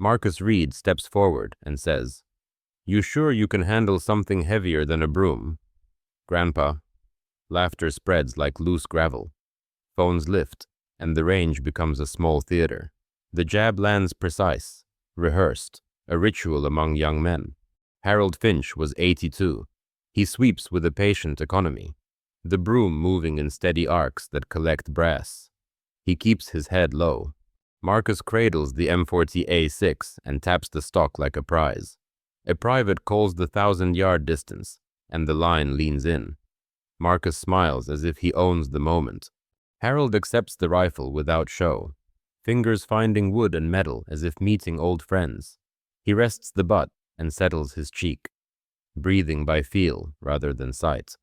Marcus Reed steps forward and says, "You sure you can handle something heavier than a broom?" "Grandpa." Laughter spreads like loose gravel. Phones lift, and the range becomes a small theater. The jab lands precise, rehearsed, a ritual among young men. Harold Finch was 82. He sweeps with a patient economy, the broom moving in steady arcs that collect brass. He keeps his head low. Marcus cradles the M40A6 and taps the stock like a prize. A private calls the 1,000-yard distance, and the line leans in. Marcus smiles as if he owns the moment. Harold accepts the rifle without show, fingers finding wood and metal as if meeting old friends. He rests the butt and settles his cheek, breathing by feel rather than sight.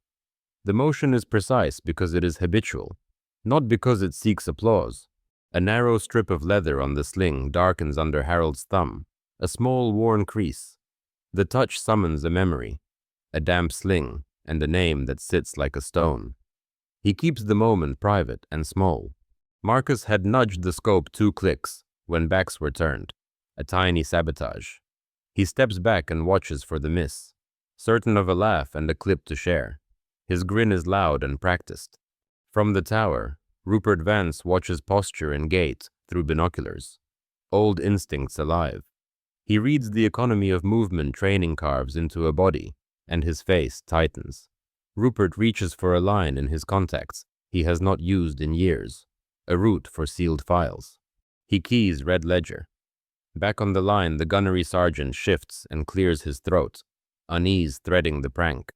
The motion is precise because it is habitual, not because it seeks applause. A narrow strip of leather on the sling darkens under Harold's thumb, a small worn crease. The touch summons a memory, a damp sling, and a name that sits like a stone. He keeps the moment private and small. Marcus had nudged the scope 2 clicks when backs were turned, a tiny sabotage. He steps back and watches for the miss, certain of a laugh and a clip to share. His grin is loud and practiced. From the tower, Rupert Vance watches posture and gait through binoculars, old instincts alive. He reads the economy of movement training carves into a body, and his face tightens. Rupert reaches for a line in his contacts he has not used in years, a route for sealed files. He keys red ledger. Back on the line, the gunnery sergeant shifts and clears his throat, unease threading the prank.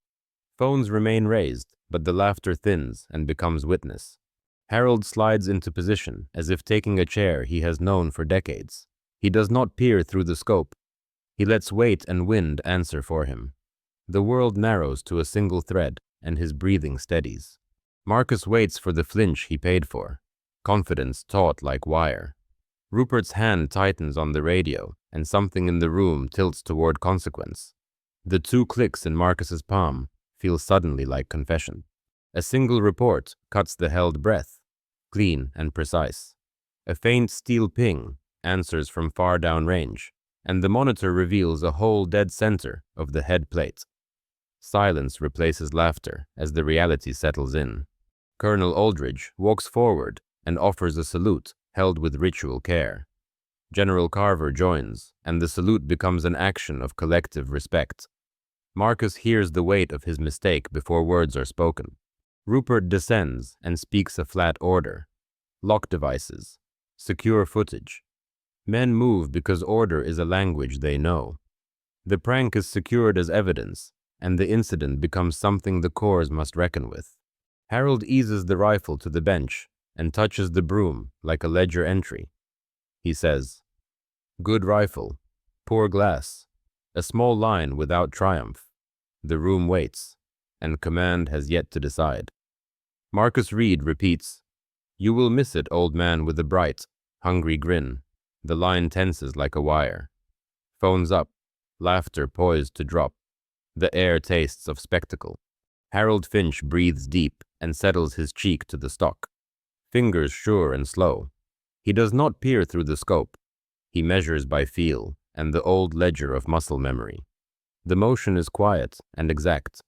Phones remain raised, but the laughter thins and becomes witness. Harold slides into position as if taking a chair he has known for decades. He does not peer through the scope. He lets weight and wind answer for him. The world narrows to a single thread, and his breathing steadies. Marcus waits for the flinch he paid for, confidence taut like wire. Rupert's hand tightens on the radio, and something in the room tilts toward consequence. The 2 clicks in Marcus's palm feel suddenly like confession. A single report cuts the held breath, clean and precise. A faint steel ping answers from far down range, and the monitor reveals a hole dead center of the head plate. Silence replaces laughter as the reality settles in. Colonel Aldridge walks forward and offers a salute held with ritual care. General Carver joins, and the salute becomes an action of collective respect. Marcus hears the weight of his mistake before words are spoken. Rupert descends and speaks a flat order. Lock devices. Secure footage. Men move because order is a language they know. The prank is secured as evidence, and the incident becomes something the corps must reckon with. Harold eases the rifle to the bench and touches the broom like a ledger entry. He says, "Good rifle. Poor glass." A small line without triumph. The room waits, and command has yet to decide. Marcus Reed repeats, "You will miss it, old man," with a bright, hungry grin. The line tenses like a wire. Phones up, laughter poised to drop. The air tastes of spectacle. Harold Finch breathes deep and settles his cheek to the stock. Fingers sure and slow. He does not peer through the scope. He measures by feel and the old ledger of muscle memory. The motion is quiet and exact.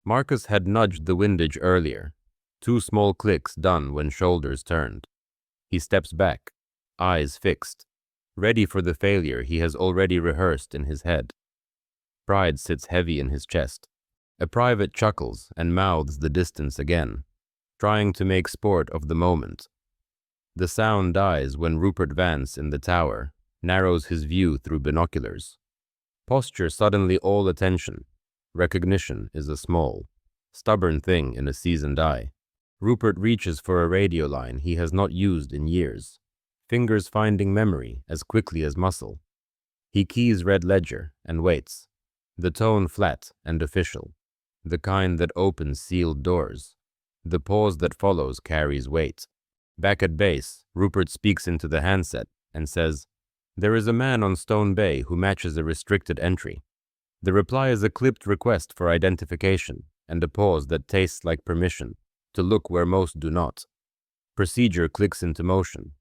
Marcus had nudged the windage earlier. 2 small clicks done when shoulders turned. He steps back, eyes fixed, ready for the failure he has already rehearsed in his head. Pride sits heavy in his chest. A private chuckles and mouths the distance again, trying to make sport of the moment. The sound dies when Rupert Vance in the tower narrows his view through binoculars. Posture suddenly all attention. Recognition is a small, stubborn thing in a seasoned eye. Rupert reaches for a radio line he has not used in years, fingers finding memory as quickly as muscle. He keys red ledger and waits, the tone flat and official, the kind that opens sealed doors. The pause that follows carries weight. Back at base, Rupert speaks into the handset and says, "There is a man on Stone Bay who matches a restricted entry." The reply is a clipped request for identification and a pause that tastes like permission to look where most do not. Procedure clicks into motion.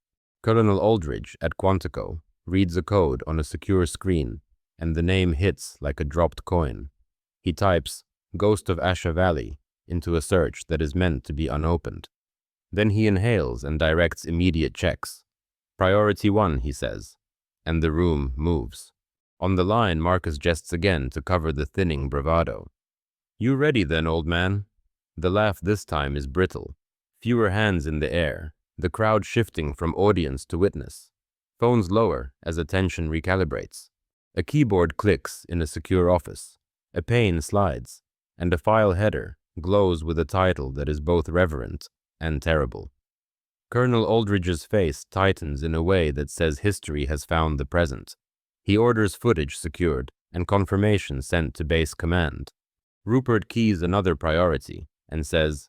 Colonel Aldridge at Quantico, reads a code on a secure screen, and the name hits like a dropped coin. He types Ghost of Asha Valley into a search that is meant to be unopened. Then he inhales and directs immediate checks. Priority 1, he says, and the room moves. On the line, Marcus jests again to cover the thinning bravado. You ready then, old man? The laugh this time is brittle. Fewer hands in the air, the crowd shifting from audience to witness. Phones lower as attention recalibrates. A keyboard clicks in a secure office. A pane slides, and a file header glows with a title that is both reverent and terrible. Colonel Aldridge's face tightens in a way that says history has found the present. He orders footage secured and confirmation sent to base command. Rupert keys another priority and says,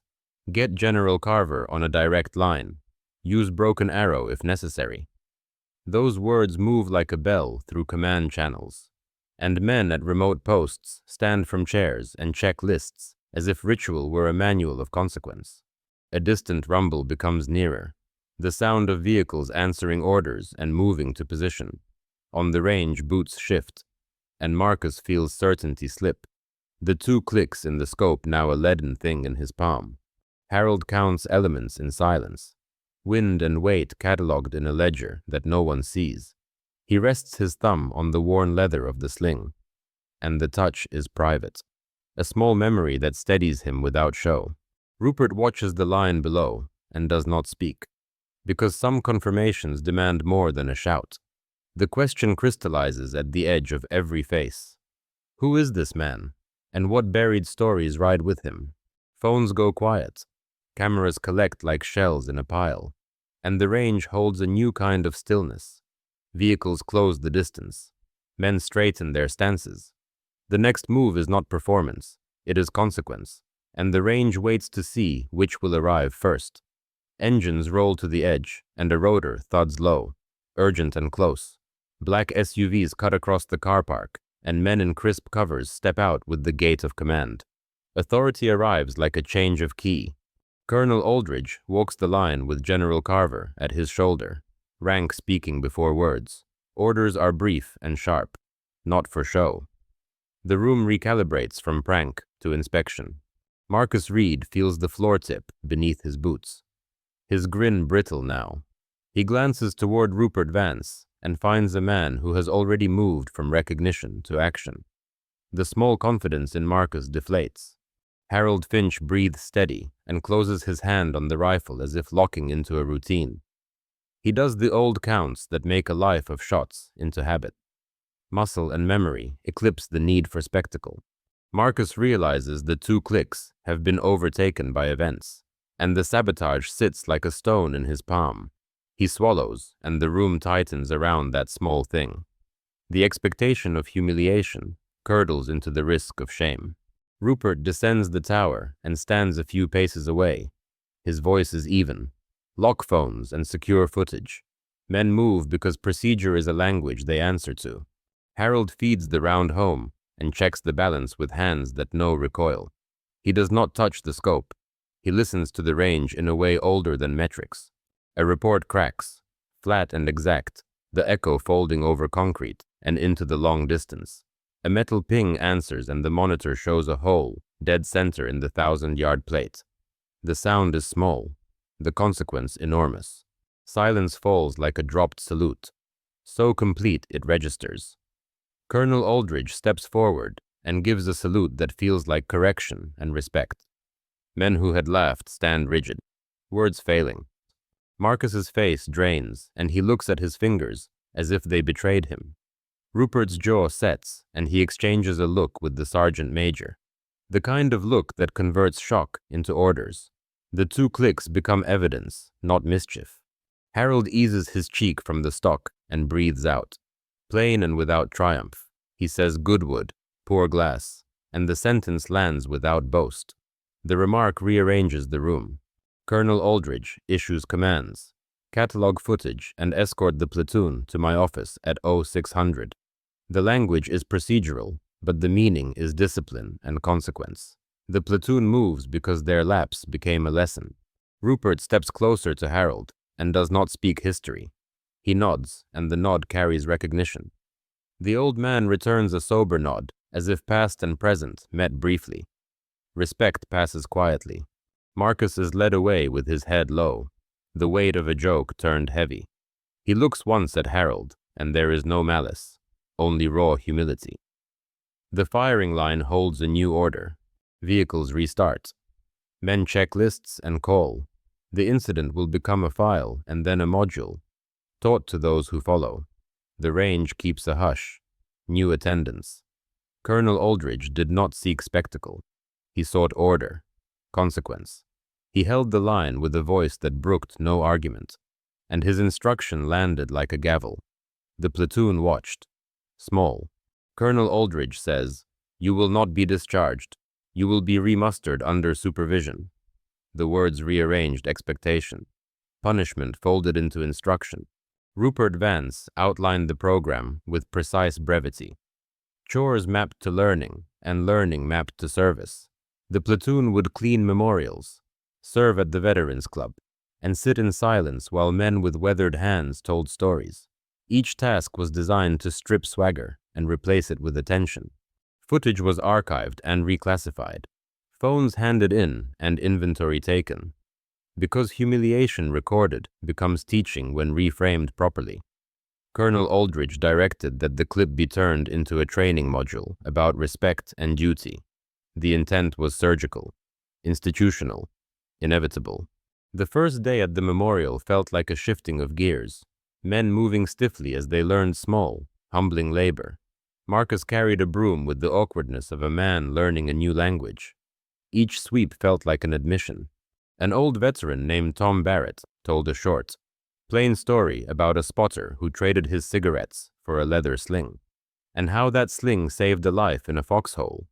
Get General Carver on a direct line. Use Broken Arrow if necessary. Those words move like a bell through command channels, and men at remote posts stand from chairs and check lists as if ritual were a manual of consequence. A distant rumble becomes nearer, the sound of vehicles answering orders and moving to position. On the range, boots shift, and Marcus feels certainty slip. The 2 clicks in the scope now a leaden thing in his palm. Harold counts elements in silence. Wind and weight catalogued in a ledger that no one sees. He rests his thumb on the worn leather of the sling, and the touch is private. A small memory that steadies him without show. Rupert watches the line below and does not speak, because some confirmations demand more than a shout. The question crystallizes at the edge of every face. Who is this man, and what buried stories ride with him? Phones go quiet. Cameras collect like shells in a pile, and the range holds a new kind of stillness. Vehicles close the distance. Men straighten their stances. The next move is not performance, it is consequence, and the range waits to see which will arrive first. Engines roll to the edge, and a rotor thuds low, urgent and close. Black SUVs cut across the car park, and men in crisp covers step out with the gate of command. Authority arrives like a change of key. Colonel Aldridge walks the line with General Carver at his shoulder, rank speaking before words. Orders are brief and sharp, not for show. The room recalibrates from prank to inspection. Marcus Reed feels the floor tip beneath his boots. His grin brittle now. He glances toward Rupert Vance and finds a man who has already moved from recognition to action. The small confidence in Marcus deflates. Harold Finch breathes steady and closes his hand on the rifle as if locking into a routine. He does the old counts that make a life of shots into habit. Muscle and memory eclipse the need for spectacle. Marcus realizes the 2 clicks have been overtaken by events, and the sabotage sits like a stone in his palm. He swallows, and the room tightens around that small thing. The expectation of humiliation curdles into the risk of shame. Rupert descends the tower and stands a few paces away. His voice is even. Lock phones and secure footage. Men move because procedure is a language they answer to. Harold feeds the round home and checks the balance with hands that know recoil. He does not touch the scope. He listens to the range in a way older than metrics. A report cracks, flat and exact, the echo folding over concrete and into the long distance. A metal ping answers and the monitor shows a hole, dead center in the 1,000-yard plate. The sound is small, the consequence enormous. Silence falls like a dropped salute, so complete it registers. Colonel Aldridge steps forward and gives a salute that feels like correction and respect. Men who had laughed stand rigid, words failing. Marcus's face drains, and he looks at his fingers as if they betrayed him. Rupert's jaw sets, and he exchanges a look with the sergeant major. The kind of look that converts shock into orders. The 2 clicks become evidence, not mischief. Harold eases his cheek from the stock and breathes out. Plain and without triumph. He says Goodwood, poor glass, and the sentence lands without boast. The remark rearranges the room. Colonel Aldridge issues commands. Catalog footage and escort the platoon to my office at 0600. The language is procedural, but the meaning is discipline and consequence. The platoon moves because their lapse became a lesson. Rupert steps closer to Harold and does not speak history. He nods, and the nod carries recognition. The old man returns a sober nod, as if past and present met briefly. Respect passes quietly. Marcus is led away with his head low, the weight of a joke turned heavy. He looks once at Harold, and there is no malice, only raw humility. The firing line holds a new order. Vehicles restart. Men check lists and call. The incident will become a file and then a module, taught to those who follow. The range keeps a hush. New attendance. Colonel Aldridge did not seek spectacle. He sought order, consequence. He held the line with a voice that brooked no argument, and his instruction landed like a gavel. The platoon watched. Small. Colonel Aldridge says, "You will not be discharged. You will be remustered under supervision." The words rearranged expectation. Punishment folded into instruction. Rupert Vance outlined the program with precise brevity. Chores mapped to learning, and learning mapped to service. The platoon would clean memorials, serve at the Veterans Club, and sit in silence while men with weathered hands told stories. Each task was designed to strip swagger and replace it with attention. Footage was archived and reclassified. Phones handed in and inventory taken. Because humiliation recorded becomes teaching when reframed properly. Colonel Aldridge directed that the clip be turned into a training module about respect and duty. The intent was surgical, institutional, inevitable. The first day at the memorial felt like a shifting of gears, men moving stiffly as they learned small, humbling labor. Marcus carried a broom with the awkwardness of a man learning a new language. Each sweep felt like an admission. An old veteran named Tom Barrett told a short, plain story about a spotter who traded his cigarettes for a leather sling, and how that sling saved a life in a foxhole.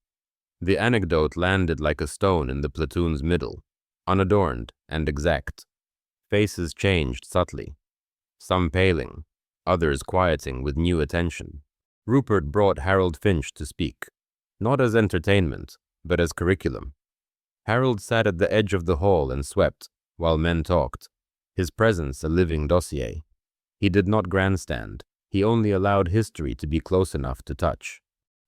The anecdote landed like a stone in the platoon's middle, unadorned and exact. Faces changed subtly, some paling, others quieting with new attention. Rupert brought Harold Finch to speak, not as entertainment, but as curriculum. Harold sat at the edge of the hall and swept, while men talked, his presence a living dossier. He did not grandstand, he only allowed history to be close enough to touch.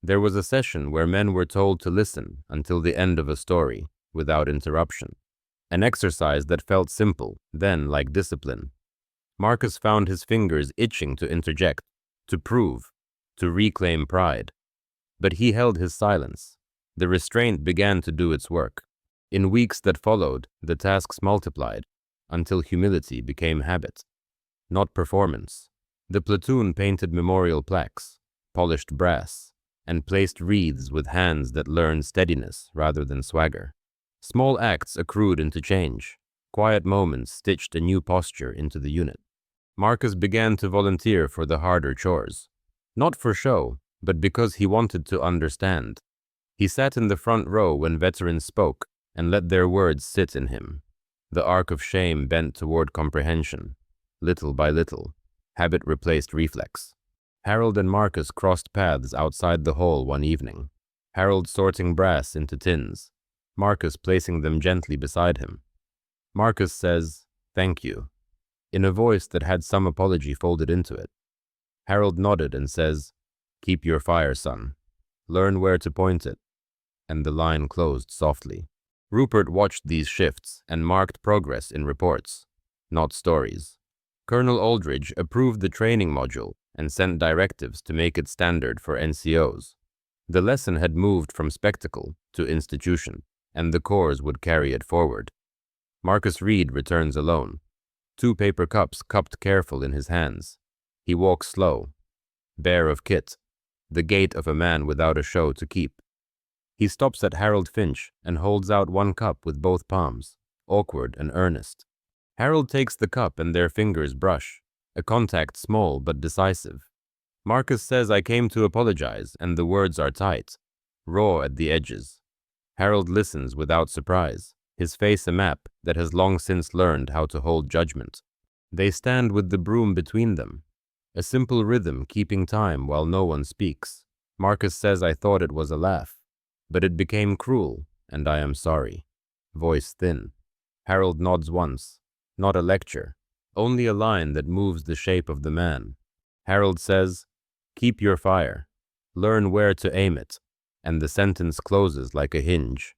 There was a session where men were told to listen until the end of a story, without interruption. An exercise that felt simple, then like discipline. Marcus found his fingers itching to interject, to prove, to reclaim pride. But he held his silence. The restraint began to do its work. In weeks that followed, the tasks multiplied, until humility became habit, not performance. The platoon painted memorial plaques, polished brass, and placed wreaths with hands that learned steadiness rather than swagger. Small acts accrued into change. Quiet moments stitched a new posture into the unit. Marcus began to volunteer for the harder chores. Not for show, but because he wanted to understand. He sat in the front row when veterans spoke and let their words sit in him. The arc of shame bent toward comprehension. Little by little, habit replaced reflex. Harold and Marcus crossed paths outside the hall one evening. Harold sorting brass into tins, Marcus placing them gently beside him. Marcus says, "Thank you," in a voice that had some apology folded into it. Harold nodded and says, "Keep your fire, son. Learn where to point it." And the line closed softly. Rupert watched these shifts and marked progress in reports, not stories. Colonel Aldridge approved the training module and sent directives to make it standard for NCOs. The lesson had moved from spectacle to institution, and the corps would carry it forward. Marcus Reed returns alone, 2 paper cups cupped careful in his hands. He walks slow, bare of kit, the gait of a man without a show to keep. He stops at Harold Finch and holds out 1 cup with both palms, awkward and earnest. Harold takes the cup and their fingers brush, a contact small but decisive. Marcus says, "I came to apologize," and the words are tight, raw at the edges. Harold listens without surprise, his face a map that has long since learned how to hold judgment. They stand with the broom between them, a simple rhythm keeping time while no one speaks. Marcus says, "I thought it was a laugh, but it became cruel, and I am sorry." Voice thin. Harold nods once, not a lecture, only a line that moves the shape of the man. Harold says, "Keep your fire. Learn where to aim it," and the sentence closes like a hinge.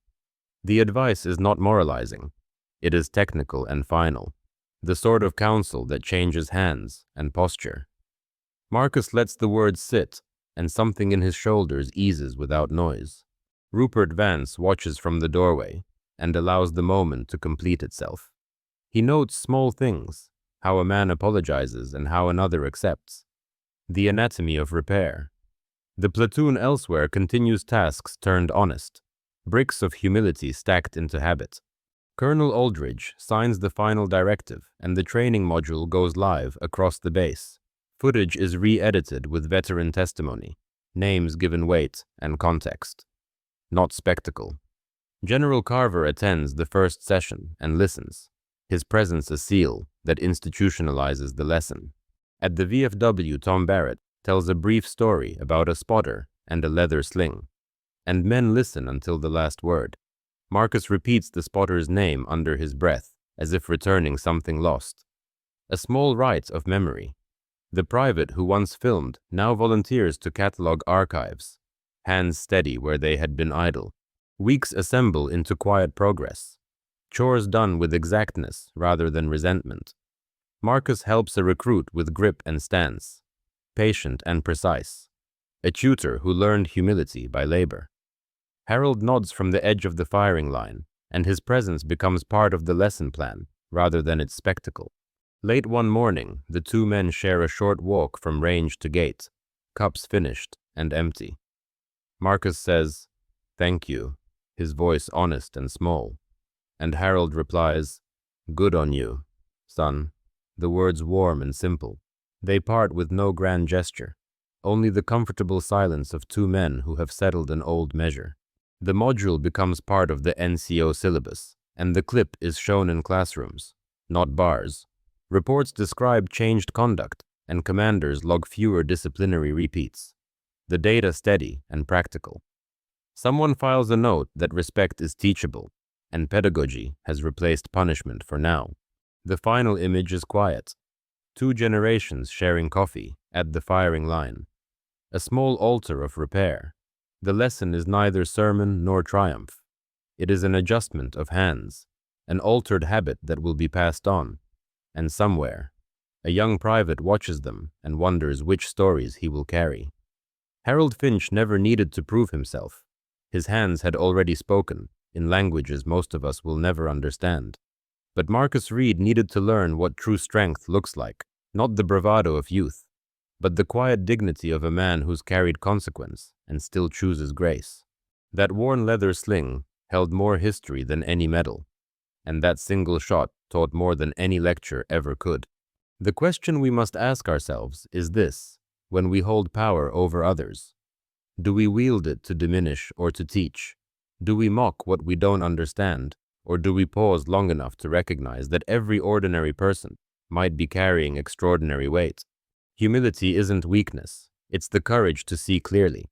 The advice is not moralizing. It is technical and final, the sort of counsel that changes hands and posture. Marcus lets the words sit, and something in his shoulders eases without noise. Rupert Vance watches from the doorway and allows the moment to complete itself. He notes small things, how a man apologizes and how another accepts. The anatomy of repair. The platoon elsewhere continues tasks turned honest, bricks of humility stacked into habit. Colonel Aldridge signs the final directive, and the training module goes live across the base. Footage is re-edited with veteran testimony, names given weight and context. Not spectacle. General Carver attends the first session and listens, his presence a seal that institutionalizes the lesson. At the VFW, Tom Barrett tells a brief story about a spotter and a leather sling, and men listen until the last word. Marcus repeats the spotter's name under his breath, as if returning something lost. A small rite of memory. The private who once filmed now volunteers to catalog archives, hands steady where they had been idle. Weeks assemble into quiet progress, chores done with exactness rather than resentment. Marcus helps a recruit with grip and stance, patient and precise, a tutor who learned humility by labor. Harold nods from the edge of the firing line, and his presence becomes part of the lesson plan rather than its spectacle. Late one morning, the two men share a short walk from range to gate, cups finished and empty. Marcus says, "Thank you," his voice honest and small, and Harold replies, "Good on you, son," the words warm and simple. They part with no grand gesture, only the comfortable silence of two men who have settled an old measure. The module becomes part of the NCO syllabus, and the clip is shown in classrooms, not bars. Reports describe changed conduct, and commanders log fewer disciplinary repeats. The data steady and practical. Someone files a note that respect is teachable, and pedagogy has replaced punishment for now. The final image is quiet. Two generations sharing coffee at the firing line. A small altar of repair. The lesson is neither sermon nor triumph. It is an adjustment of hands, an altered habit that will be passed on. And somewhere, a young private watches them and wonders which stories he will carry. Harold Finch never needed to prove himself. His hands had already spoken, in languages most of us will never understand. But Marcus Reed needed to learn what true strength looks like, not the bravado of youth, but the quiet dignity of a man who's carried consequence and still chooses grace. That worn leather sling held more history than any medal, and that single shot taught more than any lecture ever could. The question we must ask ourselves is this: when we hold power over others, do we wield it to diminish or to teach? Do we mock what we don't understand, or do we pause long enough to recognize that every ordinary person might be carrying extraordinary weight? Humility isn't weakness, it's the courage to see clearly,